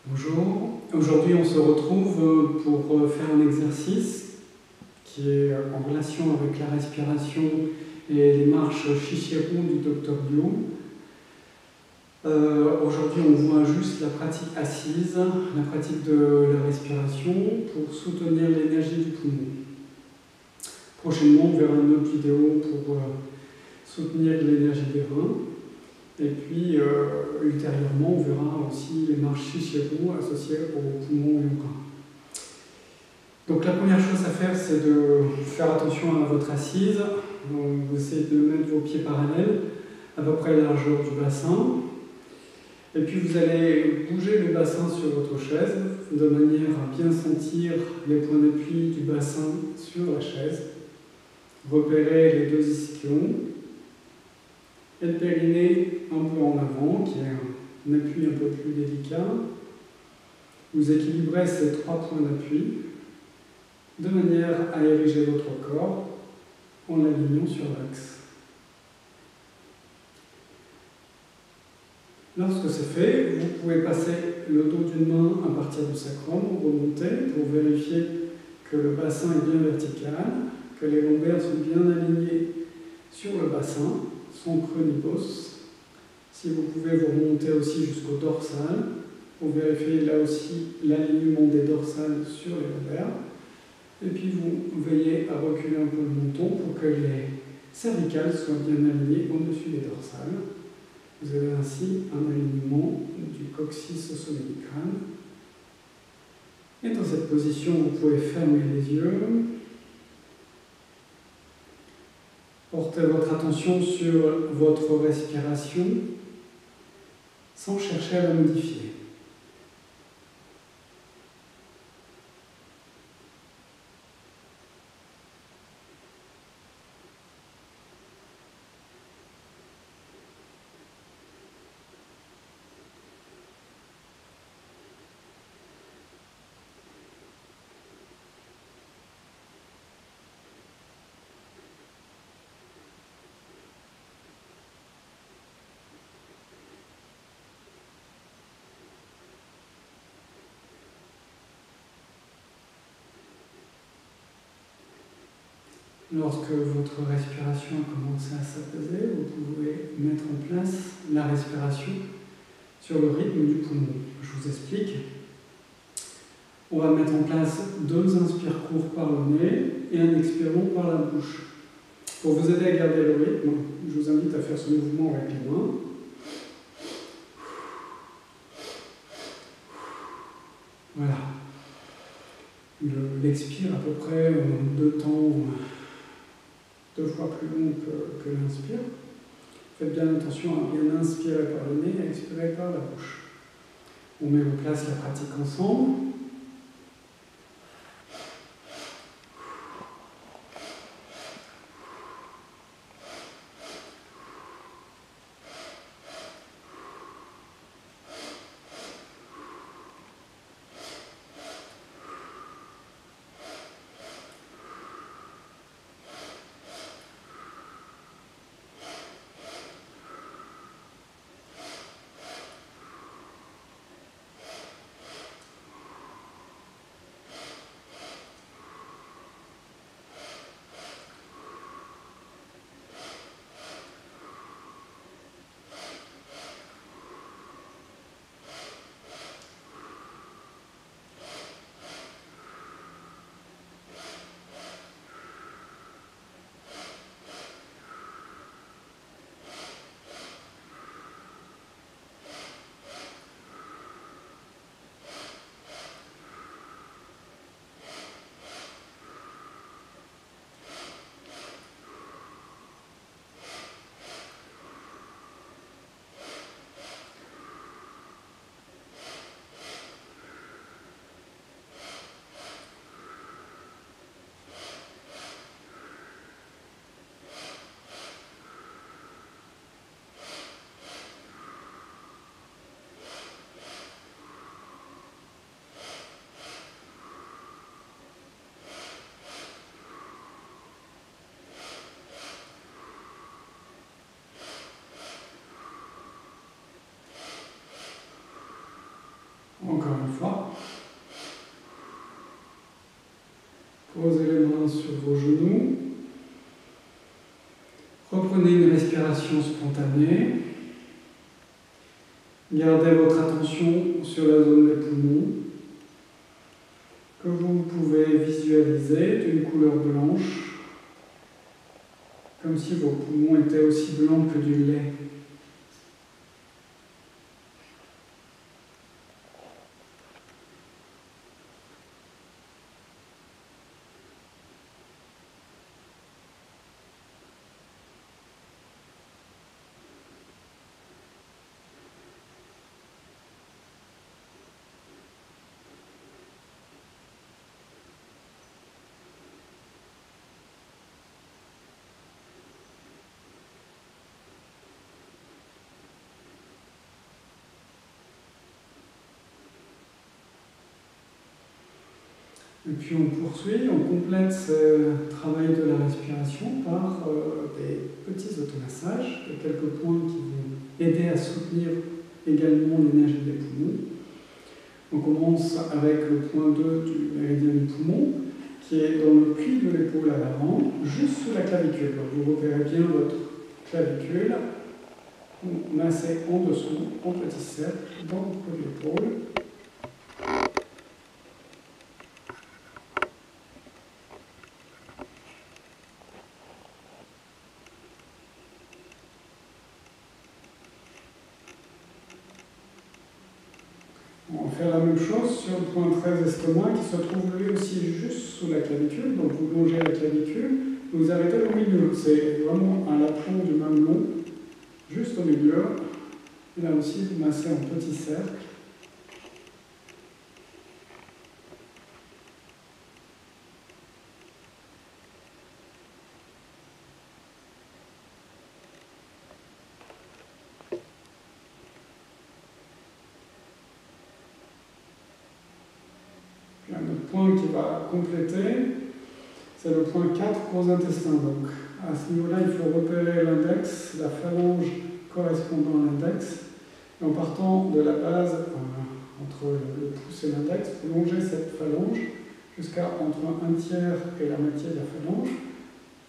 Bonjour, aujourd'hui on se retrouve pour faire un exercice qui est en relation avec la respiration et les marches Shishiru du Dr Bloom. Aujourd'hui on voit juste la pratique assise, la pratique de la respiration pour soutenir l'énergie du poumon. Prochainement on verra une autre vidéo pour soutenir l'énergie des reins. Et puis, ultérieurement, on verra aussi les marches Shishiru associées au poumon et au rein. Donc la première chose à faire, c'est de faire attention à votre assise. Vous essayez de mettre vos pieds parallèles, à peu près la largeur du bassin. Et puis vous allez bouger le bassin sur votre chaise, de manière à bien sentir les points d'appui du bassin sur la chaise. Repérez les deux ischions. Et le périnée un peu en avant, qui est un appui un peu plus délicat. Vous équilibrez ces trois points d'appui de manière à ériger votre corps en l'alignant sur l'axe. Lorsque c'est fait, vous pouvez passer le dos d'une main à partir du sacrum, remonter pour vérifier que le bassin est bien vertical, que les lombaires sont bien alignés sur le bassin, sans creux ni bosse. Si vous pouvez vous remonter aussi jusqu'au dorsal, pour vérifier là aussi l'alignement des dorsales sur les lombaires. Et puis vous veillez à reculer un peu le menton pour que les cervicales soient bien alignées au-dessus des dorsales. Vous avez ainsi un alignement du coccyx au sommet du crâne. Et dans cette position, vous pouvez fermer les yeux. Portez votre attention sur votre respiration sans chercher à la modifier. Lorsque votre respiration a commencé à s'apaiser, vous pouvez mettre en place la respiration sur le rythme du poumon. Je vous explique. On va mettre en place 2 inspires courts par le nez et un expire long par la bouche. Pour vous aider à garder le rythme, je vous invite à faire ce mouvement avec les mains. Voilà. L'expire à peu près 2 temps. 2 fois plus long que l'inspire. Faites bien attention à bien inspirer par le nez et expirer par la bouche. On met en place la pratique ensemble. Encore une fois. Posez les mains sur vos genoux. Reprenez une respiration spontanée. Gardez votre attention sur la zone des poumons, que vous pouvez visualiser d'une couleur blanche, comme si vos poumons étaient aussi blancs que du lait. Et puis on poursuit, on complète ce travail de la respiration par des petits automassages, de quelques points qui vont aider à soutenir également l'énergie des poumons. On commence avec le point 2 du méridien du poumon, qui est dans le pli de l'épaule à l'avant, juste sous la clavicule. Donc vous repérez bien votre clavicule. Vous massez en dessous, en petit cercle, dans le creux de l'épaule. On va faire la même chose sur le point 13 estomac qui se trouve lui aussi juste sous la clavicule. Donc vous longez la clavicule, vous arrêtez au milieu. C'est vraiment un l'aplomb du mamelon, juste au milieu. Et là aussi, vous massez en petit cercle. Un autre point qui va compléter, c'est le point 4, gros intestin. Donc, à ce niveau-là, il faut repérer l'index, la phalange correspondant à l'index. Et en partant de la base, entre le pouce et l'index, vous longez cette phalange jusqu'à entre un tiers et la moitié de la phalange,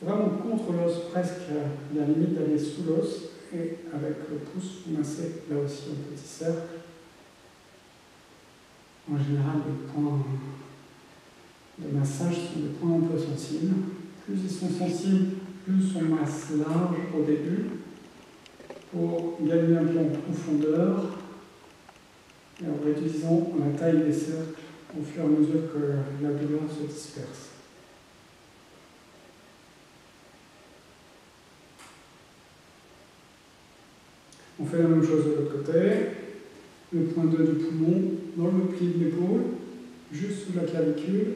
vraiment contre l'os, presque à la limite d'aller sous l'os. Et avec le pouce, vous massez là aussi un petit cercle. En général, les points de massage sont des points un peu sensibles. Plus ils sont sensibles, plus on masse large au début pour gagner un peu en profondeur et en réduisant la taille des cercles au fur et à mesure que la douleur se disperse. On fait la même chose de l'autre côté. Le point 2 du poumon, dans le pli de l'épaule, juste sous la clavicule.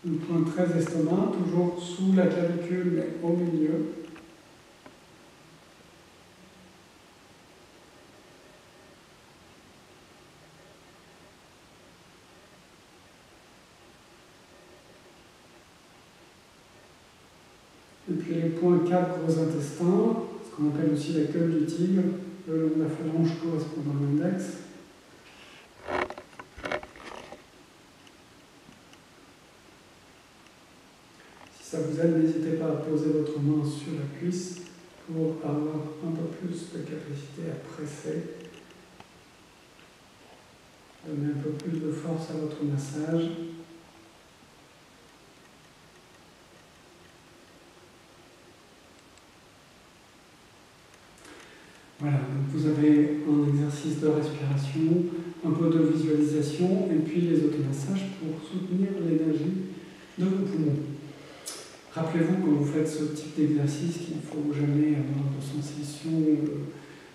Le point 13 estomac, toujours sous la clavicule, mais au milieu. Et puis le point 4, gros intestin, ce qu'on appelle aussi la queue du tigre, le long de la phalange correspondant à l'index. Si ça vous aide, n'hésitez pas à poser votre main sur la cuisse pour avoir un peu plus de capacité à presser. Donner un peu plus de force à votre massage. Voilà, donc vous avez un exercice de respiration, un peu de visualisation et puis les automassages pour soutenir l'énergie de vos poumons. Rappelez-vous quand vous faites ce type d'exercice qu'il ne faut jamais avoir de sensation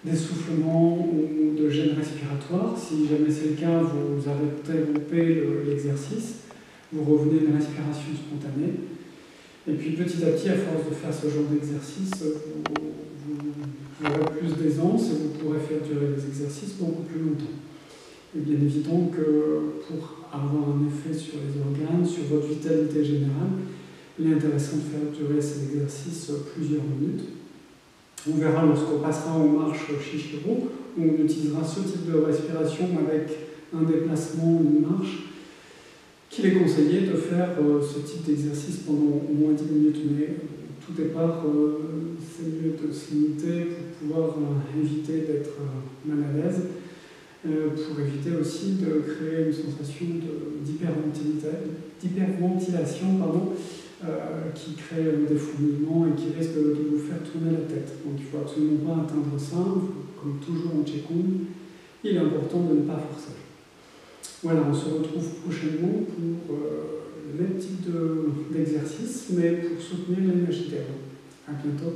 d'essoufflement ou de gêne respiratoire. Si jamais c'est le cas, vous interrompez l'exercice, vous revenez à une respiration spontanée. Et puis petit à petit, à force de faire ce genre d'exercice, vous aurez plus d'aisance et vous pourrez faire durer les exercices beaucoup plus longtemps. Et bien évident que pour avoir un effet sur les organes, sur votre vitalité générale, il est intéressant de faire durer ces exercices plusieurs minutes. On verra lorsqu'on passera en marche Shichiro, où on utilisera ce type de respiration avec un déplacement, une marche, qu'il est conseillé de faire ce type d'exercice pendant au moins 10 minutes. Mais au tout départ, c'est mieux de se limiter pour pouvoir éviter d'être mal à l'aise, pour éviter aussi de créer une sensation d'hyperventilation, qui crée des fourmillements et qui risque de vous faire tourner la tête. Donc il ne faut absolument pas atteindre ça. Comme toujours en Qigong, il est important de ne pas forcer. Voilà, on se retrouve prochainement pour le même type d'exercice, mais pour soutenir l'énergie d'air. À bientôt.